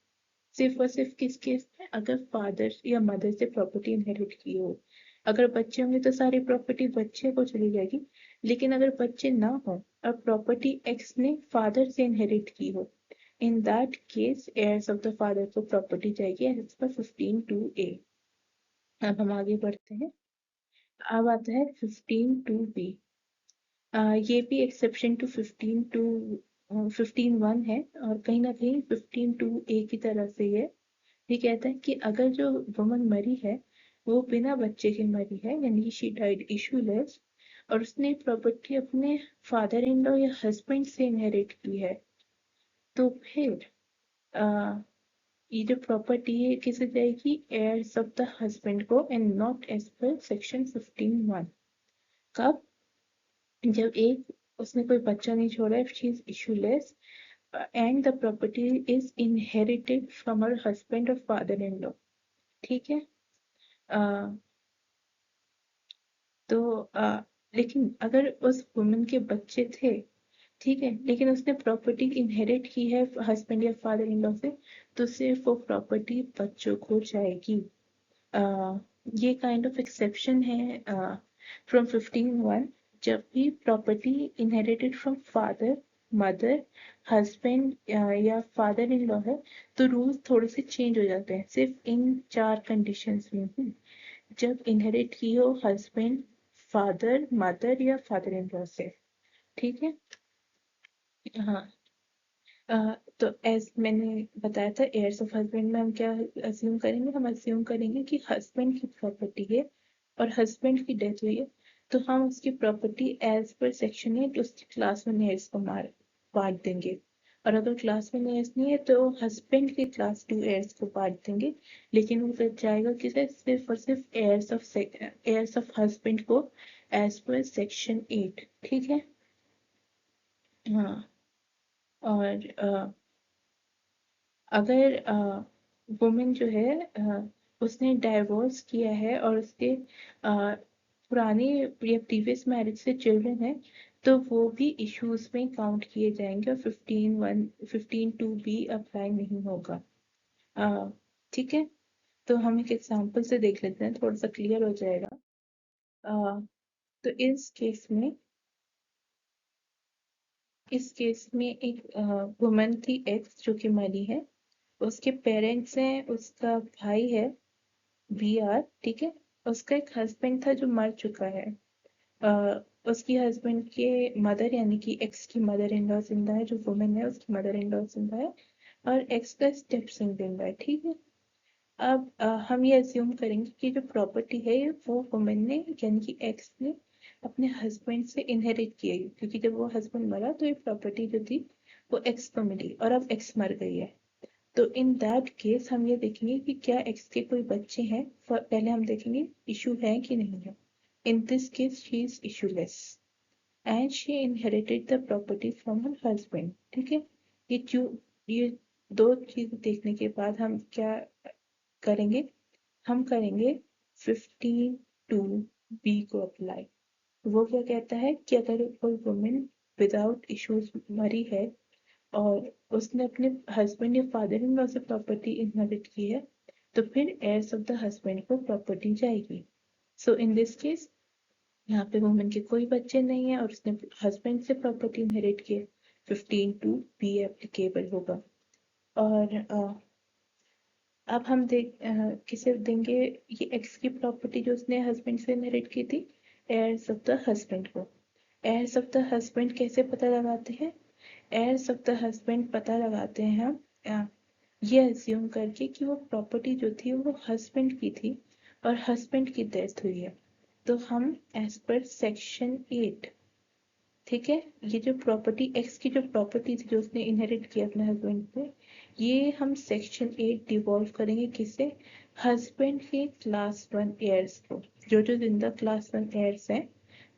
Speaker 1: सिर्फ और सिर्फ किस केस में, अगर फादर या मदर से प्रॉपर्टी इनहेरिट की हो। अगर बच्चे होंगे तो सारी प्रॉपर्टी बच्चे को चली जाएगी, लेकिन अगर बच्चे ना हो और प्रॉपर्टी एक्स ने फादर से इनहेरिट की हो, in that case heirs of the father को प्रॉपर्टी जाएगी एज पर 15(2)A। अब हम आगे बढ़ते हैं। अब आता है 15(2)B। ये भी एक्सेप्शन टू 15(1) है और कहीं ना कहीं 15(2)A की तरह से है। ये कहता है कि अगर जो वुमन मरी है वो बिना बच्चे के मरी है, यानी कि शी डाइड इशूलेस, और उसने प्रॉपर्टी अपने फादर इन लॉ या हस्बैंड से इनहेरिट की है, तो फिर आ, ये जो प्रॉपर्टी है किसे जाएगी, heirs ऑफ द हस्बैंड को, and not as per section 15(1). कब, जब एक उसने कोई बच्चा नहीं छोड़ा, if she is issueless and the property is inherited from her husband और फादर इन लॉ। ठीक है, अ, तो लेकिन अगर उस वुमन के बच्चे थे, ठीक है, लेकिन उसने प्रॉपर्टी इनहेरिट की है हस्बैंड या फादर इन लॉ से, तो सिर्फ वो प्रॉपर्टी बच्चों को जाएगी। uh, ये काइंड ऑफ एक्सेप्शन है फ्रॉम 15(1). जब भी property inherited from father, mother, husband या फादर इन लॉ है, तो रूल्स थोड़े से चेंज हो जाते हैं, सिर्फ इन 4 कंडीशंस में ही। जब इनहेरिट की हो हस्बैंड, फादर, मदर या फादर इन लॉ से। ठीक है, हाँ। तो एज मैंने बताया था एयर्स ऑफ हस्बैंड में हम क्या अज्यूम करेंगे, हम अज्यूम करेंगे कि हस्बैंड की प्रॉपर्टी है और हस्बैंड की डेथ हुई है, तो हम उसकी प्रॉपर्टी एज पर सेक्शन 8 उसकी क्लास 1 एयर्स को मार बांट देंगे, और अगर क्लास 1 एयर्स नहीं है तो हस्बैंड के क्लास 2 एयर्स को बांट देंगे, लेकिन वो फिर जाएगा किसे, सिर्फ और सिर्फ एयर्स ऑफ हस्बैंड को एज पर सेक्शन 8। ठीक है, हाँ। और अगर वुमेन जो है उसने डाइवोर्स किया है और उसके पुराने या प्रीवियस मैरिज से चिल्ड्रन है, तो वो भी इश्यूज में काउंट किए जाएंगे और 15(1) 15(2) भी अप्लाई नहीं होगा। ठीक है, तो हम एक एग्जांपल से देख लेते हैं, थोड़ा सा क्लियर हो जाएगा। अ, तो इस केस में एक वुमन थी एक्स जो कि मरी है। उसके पेरेंट्स हैं, उसका भाई है VR, ठीक है। उसका एक हस्बैंड था जो मर चुका है। अ, उसकी हस्बैंड के मदर यानी कि एक्स की मदर इन लॉ जिंदा है, जो वुमन है उसकी मदर इन लॉ जिंदा है, और एक्स का स्टेप सन जिंदा है, ठीक है। अब हम ये अज्यूम करेंगे कि जो प्रॉपर्टी है वो वुमन ने यानी कि एक्स ने अपने हस्बैंड से इनहेरिट की है, क्योंकि जब वो हस्बैंड मरा तो ये प्रॉपर्टी जो थी वो एक्स को मिली, और अब एक्स मर गई है। तो इन दैट केस हम ये देखेंगे कि क्या एक्स के कोई बच्चे हैं। पहले हम देखेंगे इशू है कि नहीं है। इन this case she is issueless and she inherited the property from her husband, ठीक है। ये दो चीज देखने के बाद हम क्या करेंगे, हम करेंगे 15(2)B को अप्लाई। वो क्या कहता है कि अगर कोई वुमेन विदाउट इश्यूज मरी है और उसने अपने हस्बैंड या फादर इन लॉ से प्रॉपर्टी इनहेरिट की है, तो फिर heirs ऑफ द हस्बैंड को प्रॉपर्टी जाएगी। सो इन दिस केस यहाँ पे वुमेन के कोई बच्चे नहीं है और उसने हस्बैंड से प्रॉपर्टी इनहेरिट की है, 15(2)B एप्लीकेबल होगा। और अब हम किसे देंगे ये एक्स की प्रॉपर्टी जो उसने हस्बैंड से इनहेरिट की थी, heirs ऑफ द हस्बैंड को। heirs ऑफ द हस्बैंड कैसे पता लगाते हैं? heirs ऑफ द हस्बैंड पता लगाते हैं हम ये अज्यूम करके कि वो प्रॉपर्टी जो थी वो हस्बैंड की थी और हस्बैंड की डेथ हुई है। तो हम एज पर सेक्शन 8, ठीक है, ये जो प्रॉपर्टी एक्स की जो प्रॉपर्टी थी जो उसने इनहेरिट किया अपने हस्बैंड से, ये हम सेक्शन 8 डिवॉल्व करेंगे किसे? हस्बैंड के क्लास 1 एयर्स को। जो जो जिंदा क्लास 1 एयर्स हैं,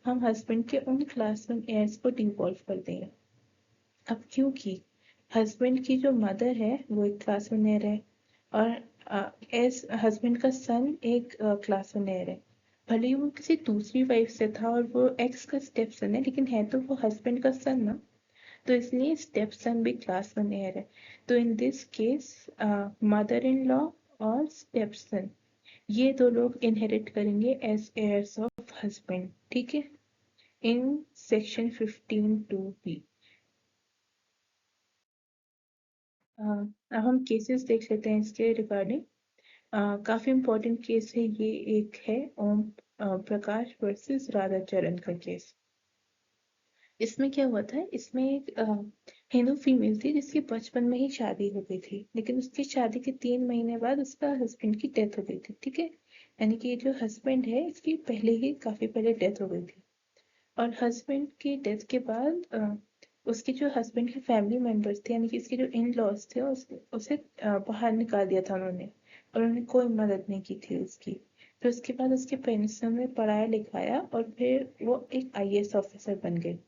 Speaker 1: हम हस्बैंड के उन क्लास 1 एयर्स को डिवॉल्व कर देंगे। अब क्योंकि हस्बैंड की जो मदर है वो एक क्लास 1 एयर है और एस हस्बैंड का सन एक क्लास 1 एयर है। भले ही वो किसी दूसरी वाइफ से था और वो एक्स का स्टेप सन है, लेकिन है तो वो हस्बैंड का सन ना, तो इसलिए स्टेप सन भी क्लास 1 एयर है। तो इन this case mother in law और स्टेप सन ये दो लोग इनहेरिट करेंगे एज एयर्स ऑफ हस्बैंड, ठीक है, इन सेक्शन 15(2)B। अब हम केसेस देख लेते हैं इसके रिगार्डिंग। काफी इम्पोर्टेंट केस है ये। एक है ओम प्रकाश वर्सेस राधाचरण का केस। इसमें क्या हुआ था, इसमें एक हिंदू फीमेल थी जिसकी बचपन में ही शादी हो गई थी, लेकिन उसकी शादी के 3 महीने बाद उसका हस्बैंड की डेथ हो गई थी, ठीक है। यानी कि जो हस्बैंड है इसकी पहले ही काफी पहले डेथ हो गई थी। और हस्बैंड की डेथ के बाद उसके जो हस्बैंड के फैमिली मेंबर्स थे यानी कि इसके जो इन लॉज थे उसे बाहर निकाल दिया था उन्होंने, और उन्होंने कोई मदद नहीं की थी उसकी। फिर उसके बाद उसके पेरेंट्स ने उन्हें पढ़ाया लिखाया और फिर वो एक IAS ऑफिसर बन गए।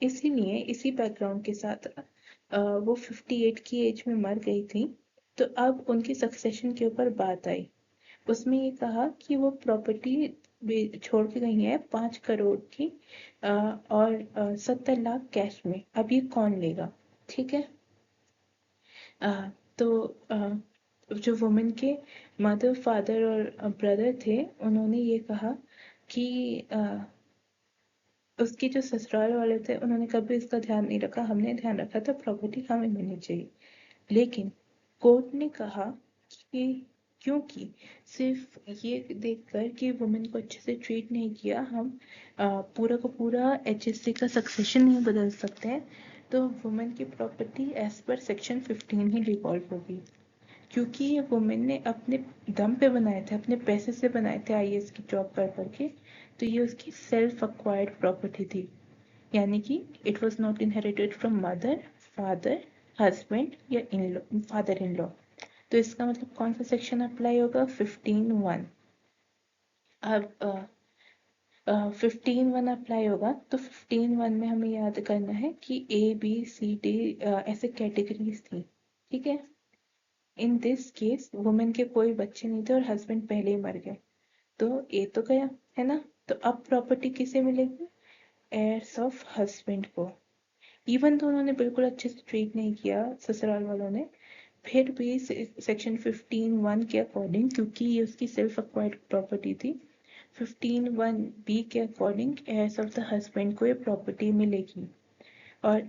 Speaker 1: इसीलिए इसी बैकग्राउंड के साथ वो 58 की एज में मर गई थी। तो अब उनकी सक्सेशन के ऊपर बात आई। उसमें ये कहा कि वो प्रॉपर्टी छोड़ के गई है 5 करोड़ की और 70 लाख कैश में। अब ये कौन लेगा, ठीक है। तो जो वुमेन के मदर फादर और ब्रदर थे उन्होंने ये कहा कि उसके जो ससुराल वाले थे उन्होंने कभी इसका ध्यान नहीं रखा, हमने ध्यान रखा था, प्रॉपर्टी हमें मिलनी चाहिए। लेकिन कोर्ट ने कहा कि क्योंकि सिर्फ ये देखकर कि वुमेन को अच्छे से ट्रीट नहीं किया हम पूरा का पूरा HSC का सक्सेशन नहीं बदल सकते हैं, तो वुमेन की प्रॉपर्टी एज पर सेक्शन 15 ही डिवॉल्व होगी। क्योंकि ये वुमेन ने अपने दम पे बनाए थे, अपने पैसे से बनाए थे IAS की जॉब कर करके, तो ये उसकी सेल्फ अक्वायर्ड प्रॉपर्टी थी। यानी कि it was not inherited from mother, father, husband या इन फादर इन लॉ। तो इसका मतलब कौन सा सेक्शन अप्लाई होगा? 15(1). अब 15(1) अप्लाई होगा तो 15(1) में हमें याद करना है कि A B C D ऐसे कैटेगरीज थी, ठीक है। इन दिस केस वुमेन के कोई बच्चे नहीं थे और हस्बैंड पहले ही मर गए, तो ये तो गया, है ना। तो अब प्रॉपर्टी किसे मिलेगी? heirs ऑफ हस्बैंड को। इवन तो उन्होंने बिल्कुल अच्छे से ट्रीट नहीं किया ससुराल वालों ने, फिर भी सेक्शन 15(1) के अकॉर्डिंग, क्योंकि ये उसकी सेल्फ एक्वायर्ड प्रॉपर्टी थी, 15(1)(b) के according heirs of the husband को ये प्रॉपर्टी मिलेगी। और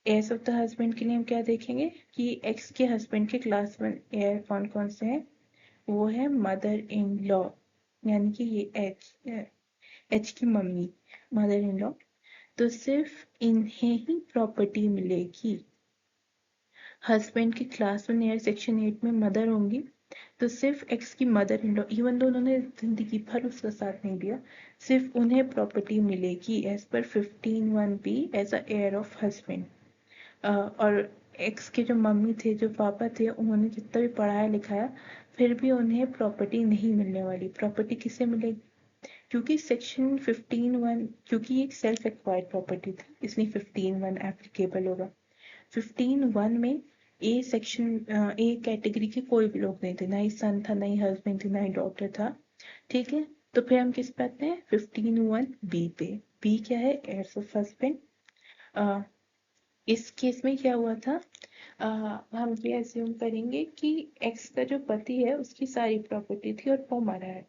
Speaker 1: heirs ऑफ द हस्बैंड के लिए हम क्या देखेंगे कि एक्स के हस्बैंड के क्लास 1 हेयर कौन कौन से हैं? वो है मदर इन लॉ, यानी कि ये एच की मम्मी, मदर इन लॉ। तो सिर्फ इन्हें ही प्रॉपर्टी मिलेगी। हस्बैंड की क्लास 1 एयर सेक्शन 8 में मदर होंगी, तो सिर्फ एक्स की mother in law, even though उन्होंने जिंदगी भर उसका साथ नहीं दिया, सिर्फ उन्हें प्रॉपर्टी मिलेगी as per 15(1)(b) as a heir of husband. और एक्स के जो मम्मी थे, जो पापा थे, उन्होंने जितना भी पढ़ाया लिखाया, फिर भी उन्हें प्रॉपर्टी नहीं मिलने वाली। प्रॉपर्टी किससे मिलेगी? क्योंकि सेक्शन 15(1), क्योंकि ये एक सेल्फ एक्वायर्ड प्रॉपर्टी थी, इसलिए 15(1) एप्लीकेबल होगा। 15(1) में ए सेक्शन, ए कैटेगरी के कोई भी लोग नहीं थे, ना ही सन था, ना ही हस्बैंड थी, ना ही डॉटर था। ठीक है, तो फिर हम किस पे आते हैं? 15(1)(b) पे। बी क्या है? heirs of husband. इस केस में क्या हुआ था? हम ये अज्यूम करेंगे कि एक्स का जो पति है उसकी सारी प्रॉपर्टी थी और वो मरा है,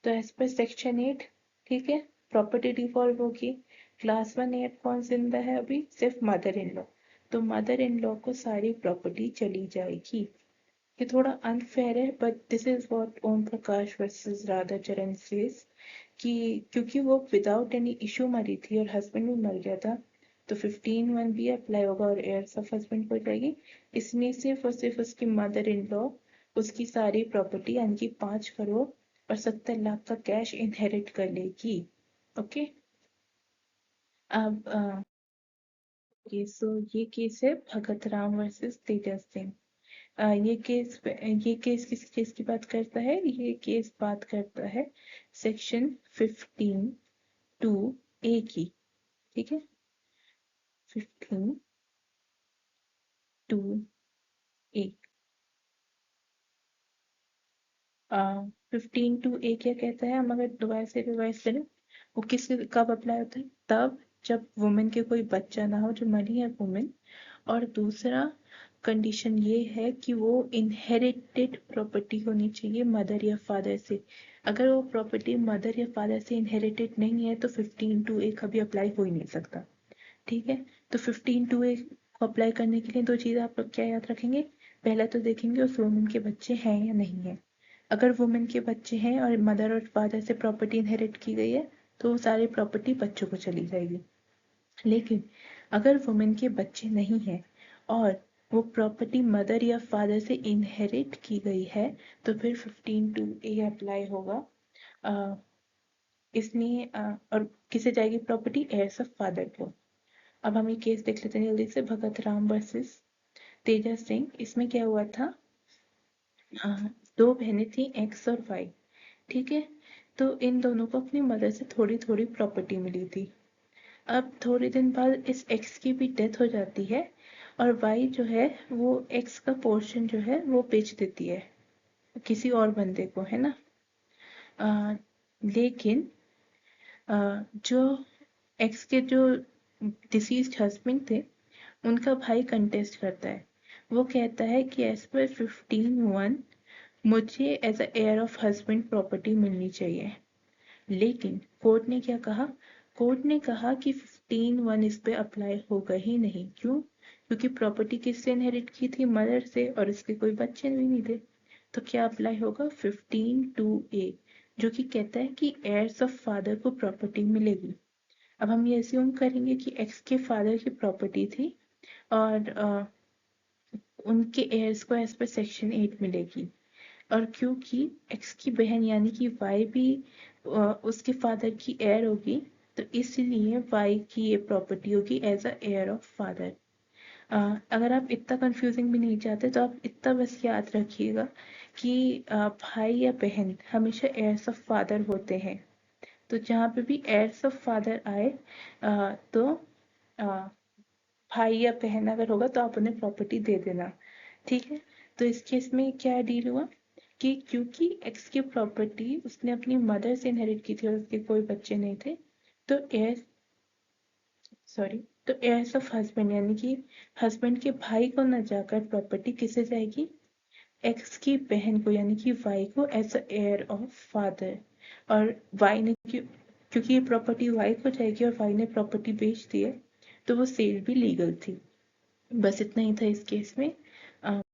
Speaker 1: तो एज पर सेक्शन 8, ठीक है, प्रॉपर्टी डिफॉल्व होगी। क्लास 1 एयर कौन जिंदा है अभी? सिर्फ मदर इन लॉ, तो मदर इन लॉ को सारी प्रॉपर्टी चली जाएगी। ये थोड़ा अनफेयर है, but this is what Om Prakash versus Radhacharan says, कि क्योंकि वो विदाउट एनी इशू मरी थी और हस्बैंड भी मर गया था, तो 15(1) भी अप्लाई होगा और heirs ऑफ हस्बैंड हो जाएगी। इसमें सिर्फ और सिर्फ उसकी मदर इन लॉ उसकी सारी प्रॉपर्टी यानी कि 5 करोड़ और 70 लाख का कैश इनहेरिट कर लेगी। ओके, अब ये केस है भगत राम वर्सेस तेजस सिंह। ये केस किस केस की बात करता है? ये केस बात करता है सेक्शन 15(2)(a) की। ठीक है, 15(2)(a। 15(2)(a) क्या कहता है? हम अगर दोबारा से रिवाइज करें, वो किस कब अप्लाई होता है? तब जब वुमेन के कोई बच्चा ना हो, जो मरी है वुमेन, और दूसरा कंडीशन ये है कि वो इनहेरिटेड प्रॉपर्टी होनी चाहिए मदर या फादर से। अगर वो प्रॉपर्टी मदर या फादर से इनहेरिटेड नहीं है तो 15(2)(a) कभी अप्लाई हो ही नहीं सकता। ठीक है, तो 15(2)(a) को अप्लाई करने के लिए दो चीज़ आप लोग क्या याद रखेंगे? पहला तो देखेंगे उस वुमेन के बच्चे हैं या नहीं है। अगर वुमेन के बच्चे हैं और मदर और फादर से प्रॉपर्टी इनहेरिट की गई है, तो वो सारी प्रॉपर्टी बच्चों को चली जाएगी। लेकिन अगर वुमेन के बच्चे नहीं हैं और वो प्रॉपर्टी मदर या फादर से इनहेरिट की गई है, तो फिर 15(2)(a) अप्लाई होगा। अ, इसमें और किसे जाएगी प्रॉपर्टी? heirs ऑफ फादर को। अब हम ये केस देख लेते हैं जल्दी से, भगत राम वर्सेस तेजस सिंह। इसमें क्या हुआ था? दो बहनें थी, एक्स और वाई। ठीक है, तो इन दोनों को अपनी मदर से थोड़ी थोड़ी प्रॉपर्टी मिली थी। अब थोड़े दिन बाद इस एक्स की भी डेथ हो जाती है और वाई जो है वो एक्स का पोर्शन जो है वो बेच देती है किसी और बंदे को, है ना। अ, लेकिन जो एक्स के जो डिसीज्ड हस्बैंड थे, उनका भाई कंटेस्ट करता है। वो कहता है कि एज पर 15(1) मुझे as a heir of husband property मिलनी चाहिए। लेकिन कोर्ट ने क्या कहा? कोर्ट ने कहा कि 15(1) इस पे अप्लाई होगा ही नहीं। क्यों? क्योंकि प्रॉपर्टी किससे इनहेरिट की थी? मदर से, और इसके कोई बच्चे भी नहीं थे। तो क्या अप्लाई होगा? 15(2)(a), जो कि कहता है कि heirs ऑफ फादर को प्रॉपर्टी मिलेगी। अब हम ये अज्यूम करेंगे कि एक्स के फादर की प्रॉपर्टी थी और उनके heirs को एज पर सेक्शन 8 मिलेगी। और क्योंकि एक्स की बहन यानी कि वाई भी उसके फादर की हेयर होगी, तो इसलिए वाई की ये प्रॉपर्टी होगी as a heir of father. अगर आप इतना कंफ्यूजिंग भी नहीं चाहते तो आप इतना बस याद रखिएगा कि भाई या बहन हमेशा heirs ऑफ फादर होते हैं। तो जहाँ पे भी heirs ऑफ फादर आए तो भाई या बहन अगर होगा तो आप उन्हें प्रॉपर्टी दे देना। ठीक है, तो इस केस में क्या डील हुआ कि क्योंकि एक्स की प्रॉपर्टी उसने अपनी मदर से इनहेरिट की थी और उसके कोई बच्चे नहीं थे, तो heirs ऑफ हस्बैंड यानी कि हस्बैंड के भाई को न जाकर प्रॉपर्टी किसे जाएगी, एक्स की बहन को यानी कि वाई को as a heir of father. और वाई ने क्योंकि ये प्रॉपर्टी वाई को जाएगी और वाई ने प्रॉपर्टी बेच दी है, तो वो सेल भी लीगल थी। बस इतना ही था इस केस में।